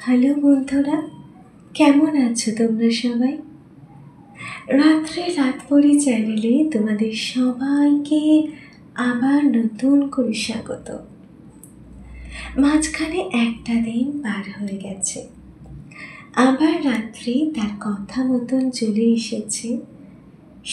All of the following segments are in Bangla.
হ্যালো বন্ধুরা, কেমন আছো তোমরা সবাই? রাতপরি চ্যানেলে তোমাদের সবাইকে আবার নতুন করে স্বাগত। মাঝখানে একটা দিন পার হয়ে গেছে, আবার রাত্রি তার কথা মতন চলে এসেছে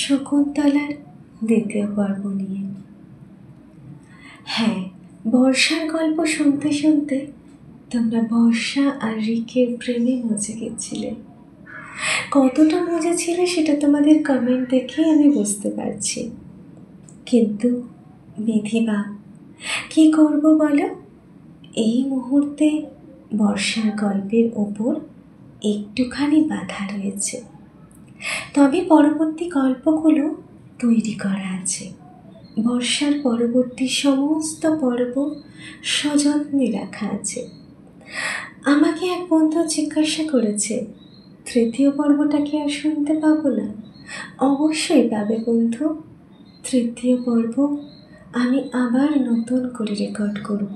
শকুন্তলার দ্বিতীয় পর্ব নিয়ে। হ্যাঁ, বর্ষার গল্প শুনতে শুনতে তোমরা বর্ষা আর রিকের প্রেমে মজে গেছিলে। কতটা মজা ছিল সেটা তোমাদের কমেন্ট দেখেই আমি বুঝতে পারছি। কিন্তু বিধিবা, কি করব বলো? এই মুহূর্তে বর্ষার গল্পের ওপর একটুখানি বাধা রয়েছে, তবে পরবর্তী গল্পগুলো তৈরি করা আছে। বর্ষার পরবর্তী সমস্ত পর্ব সযত্নে রাখা আছে। আমাকে এক বন্ধু জিজ্ঞাসা করেছে, তৃতীয় পর্বটা কি আর শুনতে পাবো না? অবশ্যই পাবে বন্ধু। তৃতীয় পর্ব আমি আবার নতুন করে রেকর্ড করব,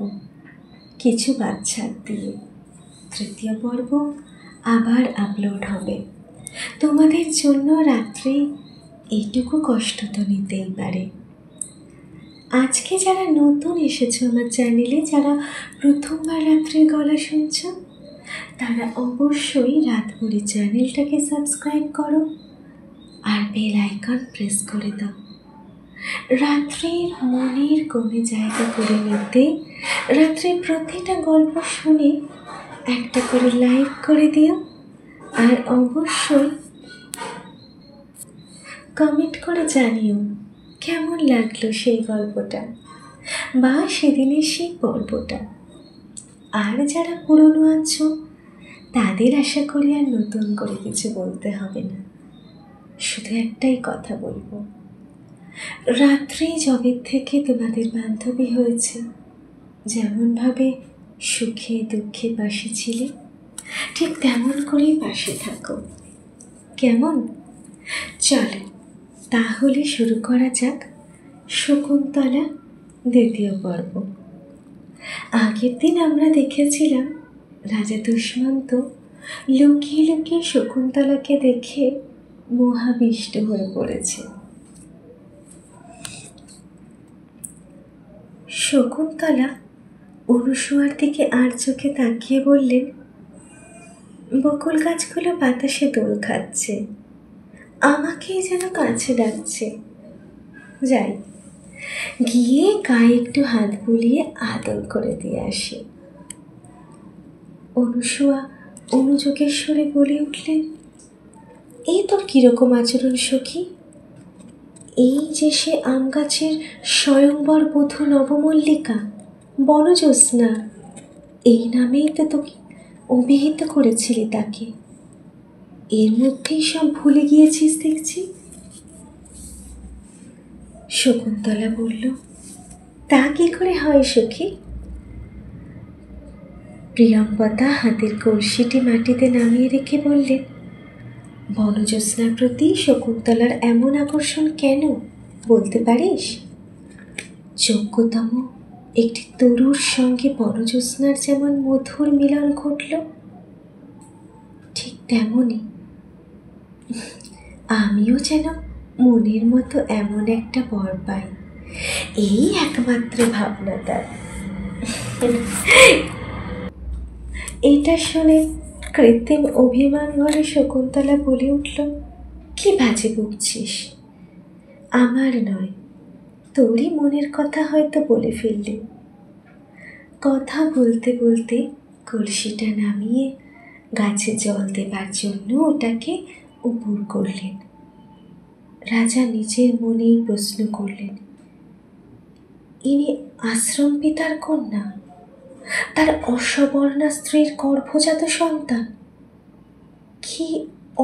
কিছু বাচ্চার দিয়ে। তৃতীয় পর্ব আবার আপলোড হবে। তোমাদের জন্য রাত্রি এইটুকু কষ্ট তো নিতেই পারে। আজকে যারা নতুন এসেছো আমার চ্যানেলে, যারা প্রথমবার রাত্রির গলা শুনছ, তারা অবশ্যই রাতভরি চ্যানেলটাকে সাবস্ক্রাইব করো আর বেল আইকন প্রেস করে দাও। রাত্রির মনের কোণে জায়গা করে নিতে রাত্রির প্রতিটা গল্প শুনে একটা করে লাইক করে দিও, আর অবশ্যই কমেন্ট করে জানিও কেমন লাগলো সেই গল্পটা বা সেদিনের সেই পর্বটা। আর যারা পুরনো আছো তাদের আশা করি আর নতুন করে কিছু বলতে হবে না, শুধু একটাই কথা বলবো। রাত্রি জগৎ থেকে তোমাদের বান্ধবী হয়েছে, যেমনভাবে সুখে দুঃখে পাশে ছিলে ঠিক তেমন করেই পাশে থাকো, কেমন? চলো তাহলে শুরু করা যাক শকুন্তলা দ্বিতীয় পর্ব। আগের দিন আমরা দেখেছিলাম রাজা দুষ্মন্ত লুকিয়ে লুকিয়ে শকুন্তলাকে দেখে মহাবিষ্ট হয়ে পড়েছে। শকুন্তলা অনুসুয়ার দিকে আর চোখে তাকিয়ে বললেন, বকুল গাছগুলো বাতাসে দোল খাচ্ছে, আমাকেই যেন কাছে ডাকছে। যাই, গিয়ে গায়ে একটু হাত বুলিয়ে আদর করে দিয়ে আসি। অনুসুয়া অনুযোগের সুরে বলে উঠলেন, এই তোর কিরকম আচরণ সখী? এই যে সে আম গাছের স্বয়ংবর বধূ নবমল্লিকা বনজ্যোৎস্না, এই নামেই তো তোকে অভিহিত করেছিলি তাকে, এর মধ্যেই সব ভুলে গিয়েছিস দেখছি। শকুন্তলা বলল, তা কি করে হয় সখী? প্রিয়ম্বদা হাতের কলসিটি মাটিতে নামিয়ে রেখে বললেন, বনজ্যোৎস্নার প্রতি শকুন্তলার এমন আকর্ষণ কেন বলতে পারিস? যোগ্যতম একটি তরুর সঙ্গে বনজ্যোৎস্নার যেমন মধুর মিলন ঘটল, ঠিক তেমনই আমিও যেন মনের মতো এমন একটা বর পাই, এই একমাত্র ভাবনা তার। এটা শুনে কৃত্রিম অভিমান ভরে শকুন্তলা বলে উঠল, কি বাজে বকছিস? আমার নয়, তোরই মনের কথা হয়তো বলে ফেললি। কথা বলতে বলতে কলসিটা নামিয়ে গাছে জল দেবার জন্য ওটাকে উপর করলেন। রাজা নিজের মনেই প্রশ্ন করলেন, ইনি আশ্রম পিতার কন্যা, তার অসবর্ণা স্ত্রীর গর্ভজাত সন্তান, কি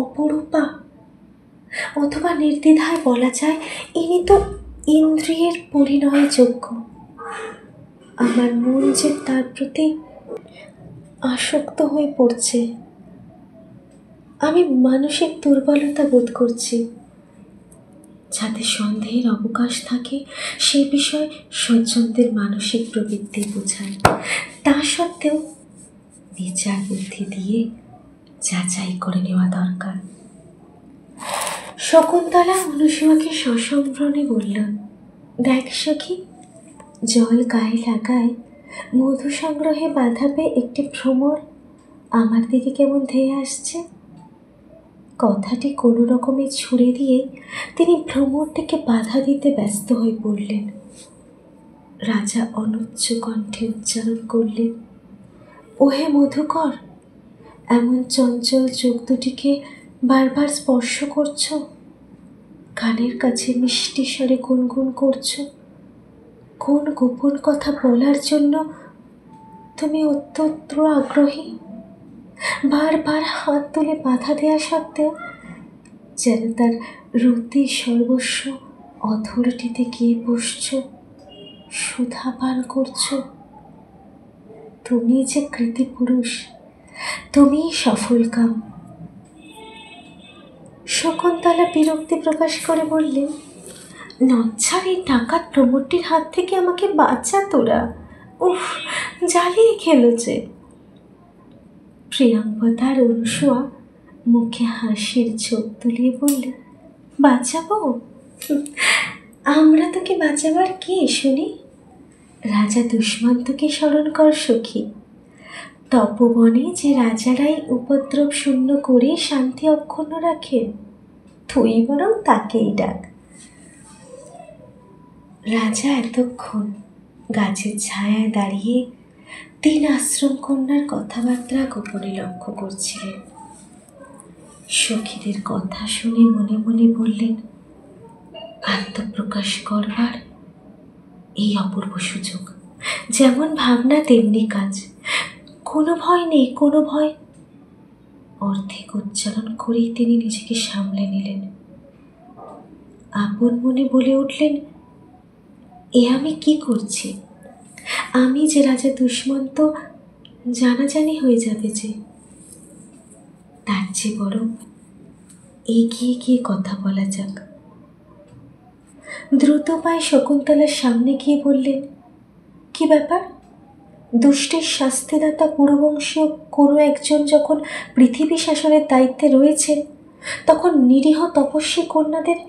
অপরূপা! অথবা নির্দ্বিধায় বলা যায় ইনি তো ইন্দ্রিয়ের পরিণয় যোগ্য। আমার মন যে তার প্রতি আসক্ত হয়ে পড়ছে, আমি মানসিক দুর্বলতা বোধ করছি। যাতে সন্দেহের অবকাশ থাকে সে বিষয়ে সজ্জনদের মানসিক প্রবৃত্তি বোঝায়, তা সত্ত্বেও বিচার বুদ্ধি দিয়ে যাচাই করে নেওয়া দরকার। শকুন্তলা অনুসূয়াকে সসম্ভ্রমে বলল, দেখ সখী, জল গায়ে লাগায় মধু সংগ্রহে বাধা পেয়ে একটি ভ্রমর আমার দিকে কেমন ধেয়ে আসছে। কথাটি কোনো রকমে ছুড়ে দিয়ে তিনি ভ্রমরটিকে বাধা দিতে ব্যস্ত হয়ে পড়লেন। রাজা অনুচ্চ কণ্ঠে উচ্চারণ করলেন, ওহে মধুকর, এমন চঞ্চল চোখ দুটিকে বারবার স্পর্শ করছ, কানের কাছে মিষ্টি স্বরে গুনগুন করছ। কোন গোপন কথা বলার জন্য তুমি অত্যন্ত আগ্রহী? বারবার হাত তুলে বাধা দেওয়া সত্ত্বেও যেন তার রতি সর্বস্ব অধরটিতে গিয়ে বসছ, সুধা পান করছ। তুমি যে কৃতি পুরুষ, তুমি সফল কাম। শকুন্তলা বিরক্তি প্রকাশ করে বললেন, নচ্ছার এই ডাকাত ভ্রমরটির হাত থেকে আমাকে বাঁচা তোরা। উফ, জ্বালিয়ে খেলেছে। প্রিয়াঙ্গদার অনুসূয়া মুখে হাসির ঝোঁক তুলিয়ে বললে, বাঁচাবো? আমরা তোকে বাঁচাবার কে শুনি? রাজা দুষ্মন্তকে স্মরণ কর সখী। তপবনে যে রাজারাই উপদ্রব শূন্য করে শান্তি অক্ষুণ্ণ রাখেন, তুই বরং তাকেই ডাক। রাজা এতক্ষণ গাছের ছায়ায় দাঁড়িয়ে 3 আশ্রম কন্যার কথাবার্তা গোপনে লক্ষ্য করছিলেন। সখীদের কথা শুনে মনে মনে বললেন, আত্মপ্রকাশ করবার এই অপূর্ব সুযোগ। যেমন ভাবনা তেমনি কাজ, কোনো ভয় নেই, কোনো ভয়। অর্ধেক উচ্চারণ করেই তিনি নিজেকে সামলে নিলেন। আপন মনে বলে উঠলেন, এ আমি কি করছি? আমি যে রাজা দুষ্মন্ত জানাজানি হয়ে যাবে যে, তার চেয়ে বরং এগিয়ে গিয়ে কথা বলা যাক। দ্রুত পায়ে শকুন্তলার সামনে গিয়ে বললেন, কি ব্যাপার? দুষ্টের শাস্তিদাতা পুরবংশীয় কোনো একজন যখন পৃথিবী শাসনের দায়িত্বে রয়েছেন, তখন নিরীহ তপস্বী কন্যাদের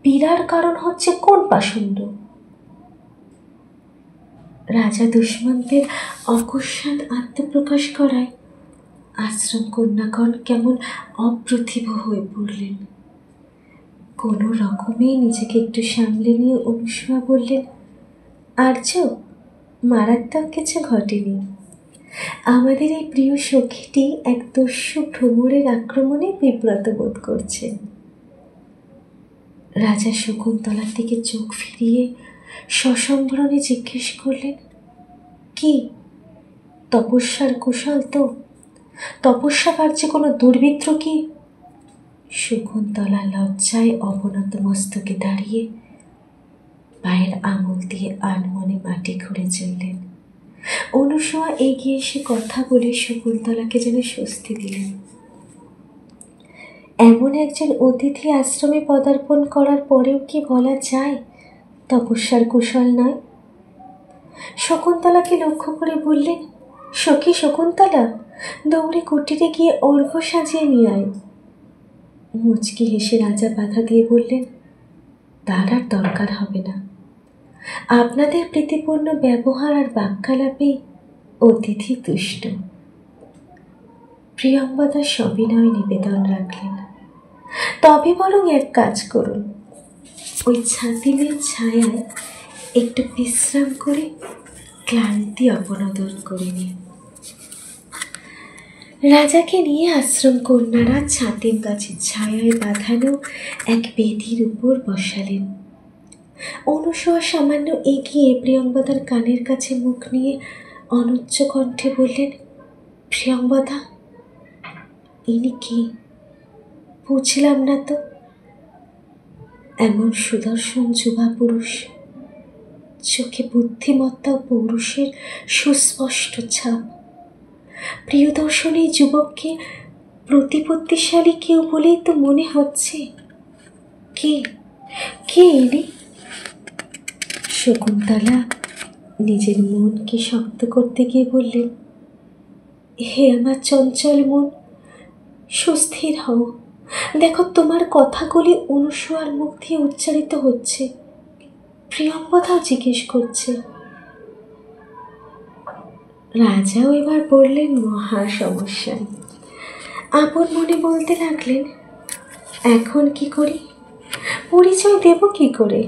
পীড়ার কারণ হচ্ছে কোন পাষণ্ড? রাজা দুষ্মন্তের অকস্মাৎ আত্মপ্রকাশ করায় আশ্রম কন্যাগণ কেমন অপ্রতিভ হয়ে পড়লেন। কোনো রকমে নিজেকে একটু সামলে নিয়ে অনুসূয়া বললেন, আর্য, মারাত্মক কিছু ঘটেনি। আমাদের এই প্রিয় সখীটি এক দস্যু ভ্রমরের আক্রমণে বিব্রত বোধ করছেন। রাজা শকুন্তলার দিকে চোখ ফিরিয়ে সসম্ভ্রমে জিজ্ঞেস করলেন, কি তপস্যার কুশল তো? তপস্যা কার্যে কোনো দুর্বৃত্ত কি? শকুন্তলা লজ্জায় অবনত মস্তকে দাঁড়িয়ে পায়ের আঙুল দিয়ে আনমনে মাটি খুঁড়ে চললেন। অনুসূয়া এগিয়ে এসে কথা বলে শকুন্তলাকে যেন স্বস্তি দিলেন। এমন একজন অতিথি আশ্রমে পদার্পণ করার পরেও কি বলা যায় তপস্যার কুশল নয়? শকুন্তলাকে লক্ষ্য করে বললেন, সখী শকুন্তলা, দৌড়ে কুটিরে গিয়ে অর্ঘ্য সাজিয়ে নিয়ে আয়। মুচকি হেসে রাজা বাধা দিয়ে বললেন, তার আর দরকার হবে না। আপনাদের প্রীতিপূর্ণ ব্যবহার আর বাক্যালাপেই অতিথি তুষ্ট। প্রিয়ঙ্বদা সবিনয় নিবেদন রাখলেন, তবে বরং এক কাজ করুন, ওই ছাতিমের ছায়ায় একটু বিশ্রাম করে ক্লান্তি অবনোদন করে নিন। রাজাকে নিয়ে আশ্রম কন্যারা ছাতিম গাছের ছায়ায় বাঁধানো এক বেদির উপর বসালেন। অনুসূয়া সামান্য এগিয়ে প্রিয়ঙ্বদার কানের কাছে মুখ নিয়ে অনুচ্চ কণ্ঠে বললেন, প্রিয়ঙ্বদা, ইনি কি? বুঝলাম না তো। এমন সুদর্শন যুবা পুরুষ, চোখে বুদ্ধিমত্তা ও পৌরুষের সুস্পষ্ট ছাপ। প্রিয়দর্শনী যুবককে প্রতিপত্তিশালী কেউ বলেই তো মনে হচ্ছে। কে কে ইনি? শকুন্তলা নিজের মনকে শক্ত করতে গিয়ে বললেন, হে আমার চঞ্চল মন, সুস্থির হও। দেখো তোমার কথাগুলি অনুসূয়ার মুখ দিয়ে উচ্চারিত হচ্ছে। প্রিয়ম্বদাও জিজ্ঞেস করছে। রাজাও এবার বললেন মহা সমস্যায়। আপন মনে বলতে লাগলেন, এখন কি করি, পরিচয় দেব কি করে?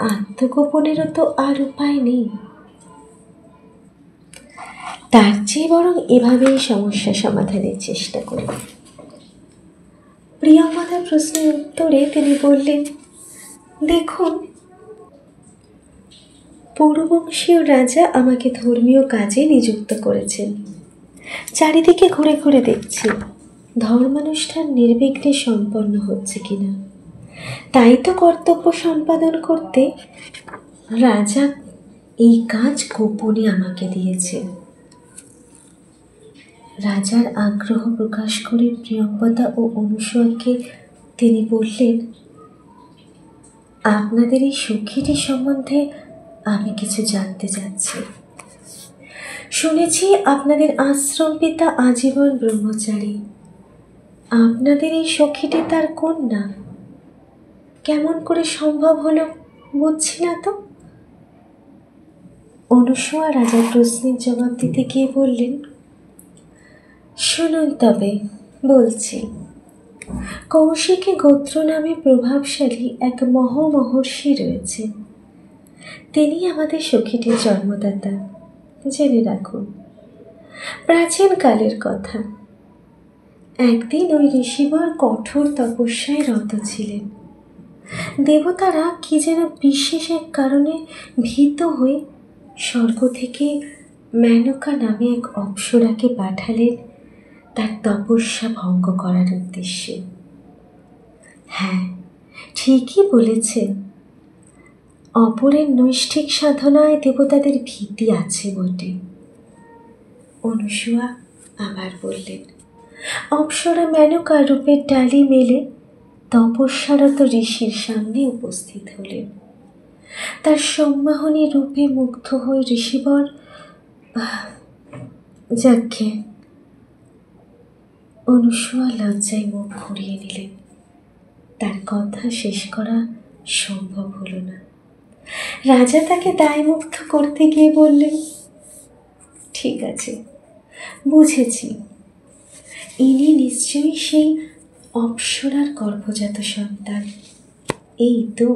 আত্মগোপনেরও তো আর উপায় নেই। তার চেয়ে বরং এভাবেই সমস্যা সমাধানের চেষ্টা করি। প্রিয়ম্বদার প্রশ্নের উত্তরে তিনি বললেন, দেখুন, পৌরবংশীয় রাজা আমাকে ধর্মীয় কাজে নিযুক্ত করেছেন। চারিদিকে ঘুরে ঘুরে দেখছি ধর্মানুষ্ঠান নির্বিঘ্নে সম্পন্ন হচ্ছে কিনা। তাই তো কর্তব্য সম্পাদন করতে রাজা এই কাজ গোপনে আমাকে দিয়েছে। রাজার আগ্রহ প্রকাশ করে প্রিয়ম্বদা ও অনুসূয়াকে তিনি বললেন, আপনাদের এই সখীটি সম্বন্ধে আমি কিছু জানতে চাচ্ছি। শুনেছি আপনাদের আশ্রম পিতা আজীবন ব্রহ্মচারী। আপনাদের এই সখীটি তার কন্যা। কেমন করে সম্ভব হলো বুঝছি না তো। অনুসূয়া রাজার প্রশ্নের জবাব দিতে গিয়ে বললেন, শুনুন তবে বলছি। কৌশিকী গোত্র নামে প্রভাবশালী এক মহর্ষি রয়েছে। তিনি আমাদের সখীটির জন্মদাতা। জেনে রাখুন, প্রাচীন কালের কথা। একদিন ওই ঋষিবর কঠোর তপস্যায় রত ছিলেন। দেবতারা কি যেন বিশেষ এক কারণে ভীত হয়ে স্বর্গ থেকে মেনকা নামে এক অপ্সরাকে পাঠালেন তার তপস্যা ভঙ্গ করার উদ্দেশ্যে। হ্যাঁ, ঠিকই বলেছেন। অপরের নৈষ্ঠিক সাধনায় দেবতাদের ভীতি আছে বটে। অনুসূয়া আবার বললেন, অপ্সরা মেনকা রূপের ডালি মেলে তপস্যারত ঋষির সামনে উপস্থিত হলেন। তার সম্মাহনী রূপে মুগ্ধ হয়ে ঋষিবর যাজ্ঞে। অনুসূয়া লজ্জায় মুখ ঘুরিয়ে নিলেন। তার কথা শেষ করা সম্ভব হলো না। রাজা তাকে দায়মুক্ত করতে গিয়ে বললেন, ঠিক আছে, বুঝেছি। ইনি নিশ্চয়ই সেই অপ্সরার গর্ভজাত সন্তান। এই তো।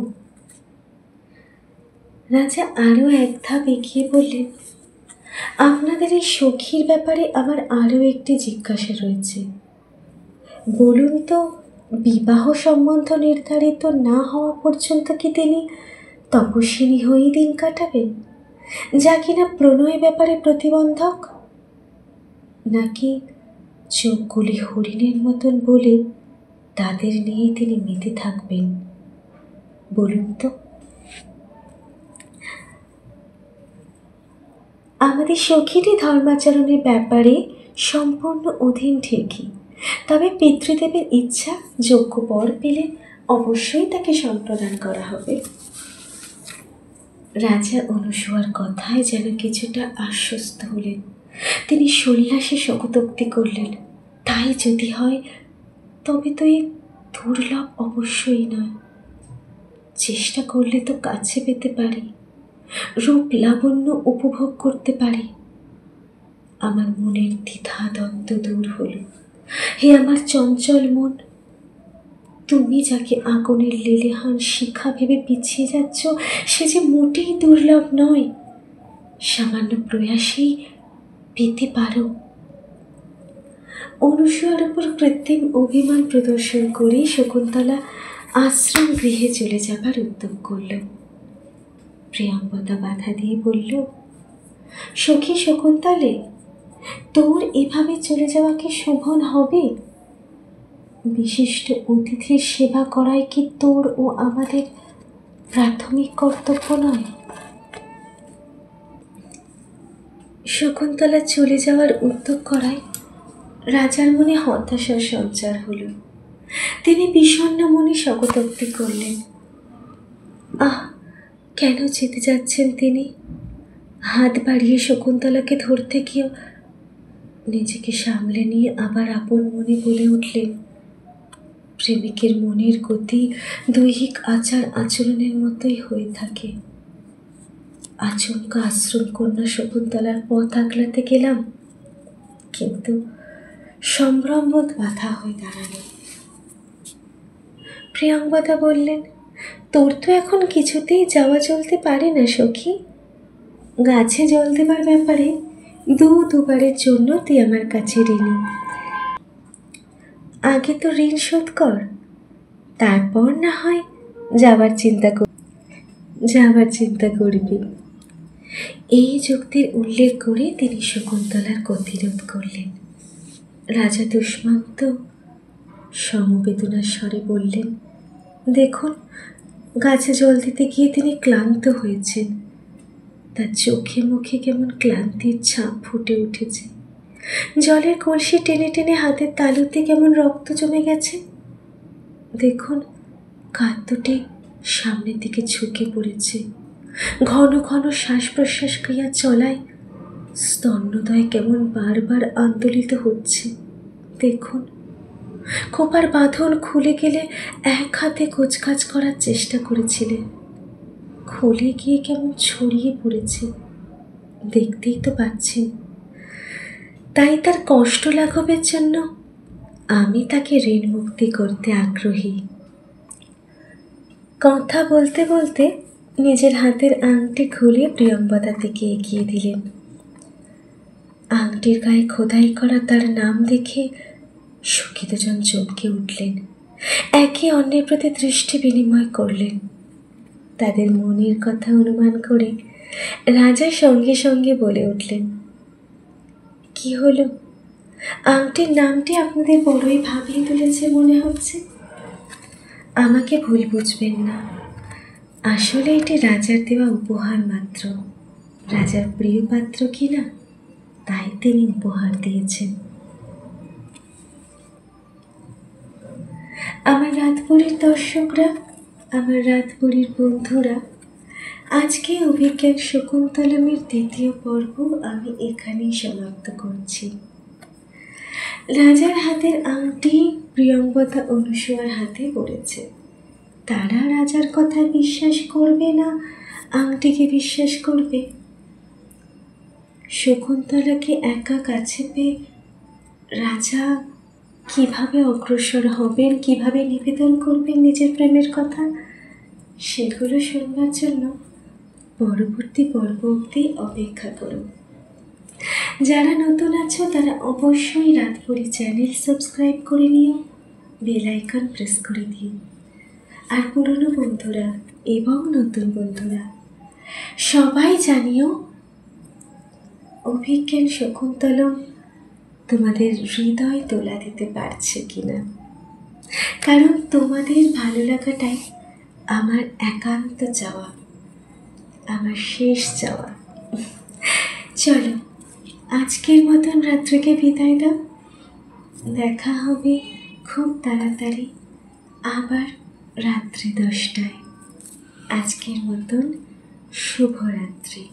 রাজা আরও এক ধাপ এগিয়ে বললেন, আপনাদের এই সখীর ব্যাপারে আমার আরও একটি জিজ্ঞাসা রয়েছে। বলুন তো, বিবাহ সম্বন্ধ নির্ধারিত না হওয়া পর্যন্ত কি তিনি তপস্বিনী হয়েই দিন কাটাবেন, যা কিনা প্রণয় ব্যাপারে প্রতিবন্ধক? নাকি চোখগুলি হরিণের মতন বলে তাদের নিয়ে তিনি মেতে থাকবেন? বলুন তো। আমাদের সখীটি ধর্মাচরণের ব্যাপারে সম্পূর্ণ অধীন ঠিকই, তবে পিতৃদেবের ইচ্ছা যোগ্য বর পেলে অবশ্যই তাকে সম্প্রদান করা হবে। রাজা অনুসূয়ার কথায় যেন কিছুটা আশ্বস্ত হলেন। তিনি সন্ন্যাসে শোকোক্তি করলেন, তাই যদি হয় তবে তো এই দুর্লভ অবশ্যই নয়। চেষ্টা করলে তো কাছে পেতে পারি, রূপ লাবণ্য উপভোগ করতে পারি। আমার মনের দ্বিধা দ্বন্দ্ব দূর হল। হে আমার চঞ্চল মন, তুমি যাকে আগুনের লেলিহান শিখা ভেবে পিছিয়ে যাচ্ছ, সে যে মোটেই দুর্লভ নয়। সামান্য প্রয়াসেই পেতে পারো। অনুসূয়ার উপর কৃত্রিম অভিমান প্রদর্শন করে শকুন্তলা আশ্রম গৃহে চলে যাবার উদ্যোগ করল। প্রিয়ম্বদা বাধা দিয়ে বলল, সখী শকুন্তলে, তোর এভাবে চলে যাওয়া কি শোভন হবে? বিশিষ্ট অতিথির সেবা করাই কি তোর ও আমাদের প্রাথমিক কর্তব্য নয়? শকুন্তলা চলে যাওয়ার উদ্যোগ করায় রাজার মনে হতাশার সঞ্চার হল। তিনি বিষণ্ণ মনে শোকোক্তি করলেন। আহ, কেন যেতে যাচ্ছেন তিনি? হাত বাড়িয়ে শকুন্তলাকে ধরতে গিয়েও নিজেকে সামলে নিয়ে আবার আপন মনে বলে উঠলেন, প্রেমিকের মনের গতি দৈহিক আচার আচরণের মতোই হয়ে থাকে। আচমকা আশ্রম কন্যা শকুন্তলার পথ আগলাতে গেলাম, কিন্তু সম্ভ্রমবোধ বাধা হয়ে দাঁড়ালো। প্রিয়াঙ্গদা বললেন, তোর তো এখন কিছুতেই যাওয়া চলতে পারে না সখী। গাছে জল দেবার ব্যাপারে দুবারের জন্য তুই আমার কাছে ঋণী। আগে তো ঋণ শোধ কর, তারপর না হয় যাবার চিন্তা করবি। এই যুক্তির উল্লেখ করে তিনি শকুন্তলার গতিরোধ করলেন। রাজা দুষ্মন্ত সমবেদনার স্বরে বললেন, দেখুন, গাছে জল দিতে গিয়ে তিনি ক্লান্ত হয়েছেন। তার চোখে মুখে কেমন ক্লান্তির ছাপ ফুটে উঠেছে। জলের কলসি টেনে টেনে হাতের তালুতে কেমন রক্ত জমে গেছে। দেখুন, কাঁদটি সামনের দিকে ঝুঁকে পড়েছে। ঘন ঘন শ্বাস প্রশ্বাস ক্রিয়া চলায় স্তন্যদয় কেমন বারবার আন্দোলিত হচ্ছে। দেখুন, খোপার বাঁধন খুলে গেলে এক হাতে কোচকাজ করার চেষ্টা করেছিলেন, খুলে গিয়ে কেমন ছড়িয়ে পড়েছে, দেখতেই তো পাচ্ছেন। তাই তার কষ্ট লাঘবের জন্য আমি তাকে ঋণ মুক্তি করতে আগ্রহী। কথা বলতে বলতে নিজের হাতের আংটি খুলে প্রিয়ঙ্বদার দিকে এগিয়ে দিলেন। আংটির গায়ে খোদাই করা তার নাম দেখে সখী দুজন চমকে উঠলেন। একে অন্যের প্রতি দৃষ্টি বিনিময় করলেন। তাদের মনের কথা অনুমান করে রাজা সঙ্গে সঙ্গে বলে উঠলেন, কি হলো, আংটির নামটি আপনাদের বড়ই ভাবিয়ে তুলেছে মনে হচ্ছে। আমাকে ভুল বুঝবেন না, আসলে এটি রাজার দেওয়া উপহার মাত্র। রাজার প্রিয় পাত্র কিনা, তাই তিনি উপহার দিয়েছেন। আমার রাতপুরীর দর্শকরা, আমার রাতপুরীর বন্ধুরা, আজকে অভিজ্ঞান শকুন্তলমের দ্বিতীয় পর্ব আমি এখানেই সমাপ্ত করছি। রাজার হাতের আংটি প্রিয়ঙ্বদা অনুসূয়ার হাতে পড়েছে। তারা রাজার কথা বিশ্বাস করবে না আংটিকে বিশ্বাস করবে? শকুন্তলাকে একা কাছে পেয়ে রাজা কিভাবে অগ্রসর হবেন, কিভাবে নিবেদন করবেন নিজের প্রেমের কথা, সেগুলো শুনবার জন্য পরবর্তী পর্ব অবধি অপেক্ষা করুন। যারা নতুন আছো তারা অবশ্যই রাতপুরী চ্যানেল সাবস্ক্রাইব করে নিও, বেল আইকন প্রেস করে দিও। আর পুরনো বন্ধুরা এবং নতুন বন্ধুরা সবাই জানিও অভিজ্ঞান শকুন্তলম তোমাদের হৃদয় তোলা দিতে পারছে কিনা, কারণ তোমাদের ভালো লাগাটাই আমার একান্ত চাওয়া, আমার শেষ চাওয়া। চলো, আজকের মতন রাত্রিকে বিদায় দাও। দেখা হবে খুব তাড়াতাড়ি আবার রাত্রি 10টায়। আজকের মতন শুভরাত্রি।